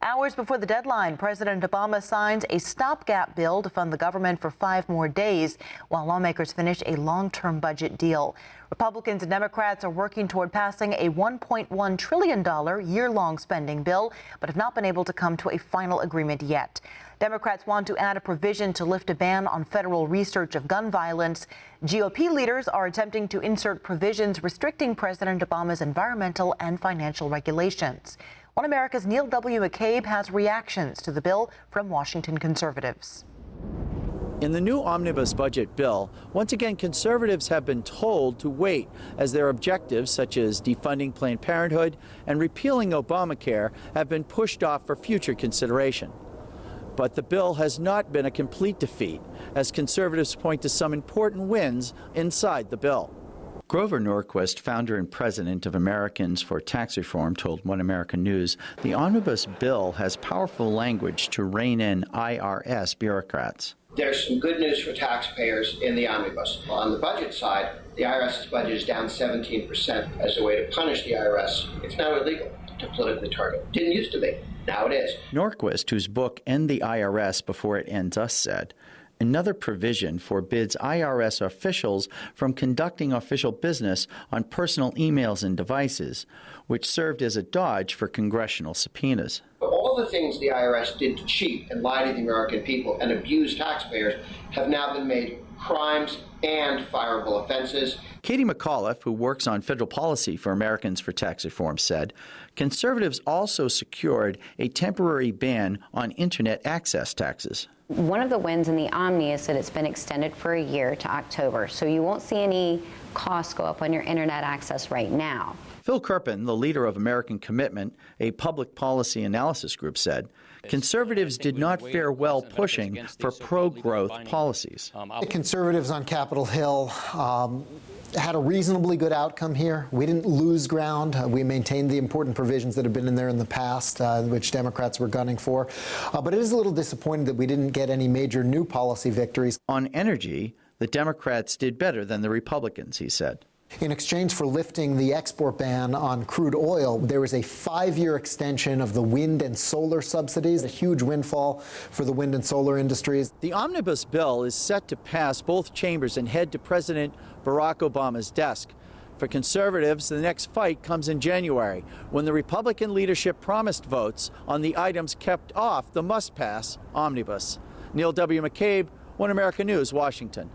Hours before the deadline, President Obama signs a stopgap bill to fund the government for 5 more days while lawmakers finish a long-term budget deal. Republicans and Democrats are working toward passing a $1.1 trillion year-long spending bill, but have not been able to come to a final agreement yet. Democrats want to add a provision to lift a ban on federal research of gun violence. GOP leaders are attempting to insert provisions restricting President Obama's environmental and financial regulations. One America's Neil W. McCabe has reactions to the bill from Washington conservatives. In the new Omnibus Budget bill, once again conservatives have been told to wait as their objectives, such as defunding Planned Parenthood and repealing Obamacare, have been pushed off for future consideration. But the bill has not been a complete defeat, as conservatives point to some important wins inside the bill. Grover Norquist, founder and president of Americans for Tax Reform, told One American News the omnibus bill has powerful language to rein in IRS bureaucrats. There's some good news for taxpayers in the omnibus. On the budget side, the IRS's budget is down 17% as a way to punish the IRS. It's now illegal to politically target. Didn't used to be. Now it is. Norquist, whose book End the IRS Before It Ends Us, said, another provision forbids IRS officials from conducting official business on personal emails and devices, which served as a dodge for congressional subpoenas. All the things the IRS did to cheat and lie to the American people and abuse taxpayers have now been made crimes and fireable offenses. Katie McAuliffe, who works on federal policy for Americans for Tax Reform, said conservatives also secured a temporary ban on Internet access taxes. One of the wins in the Omni is that it's been extended for a year to October, so you won't see any costs go up on your Internet access right now. Phil Kerpin, the leader of American Commitment, a public policy analysis group, said conservatives did not fare well pushing for pro-growth policies. The conservatives on Capitol Hill had a reasonably good outcome here. We didn't lose ground. We maintained the important provisions that have been in there in the past, which Democrats were gunning for. But it is a little disappointing that we didn't get any major new policy victories. On energy, the Democrats did better than the Republicans, he said. In exchange for lifting the export ban on crude oil, there was a 5-year extension of the wind and solar subsidies, a huge windfall for the wind and solar industries. The omnibus bill is set to pass both chambers and head to President Barack Obama's desk. For conservatives, the next fight comes in January, when the Republican leadership promised votes on the items kept off the must-pass omnibus. Neil W. McCabe, One American News, Washington.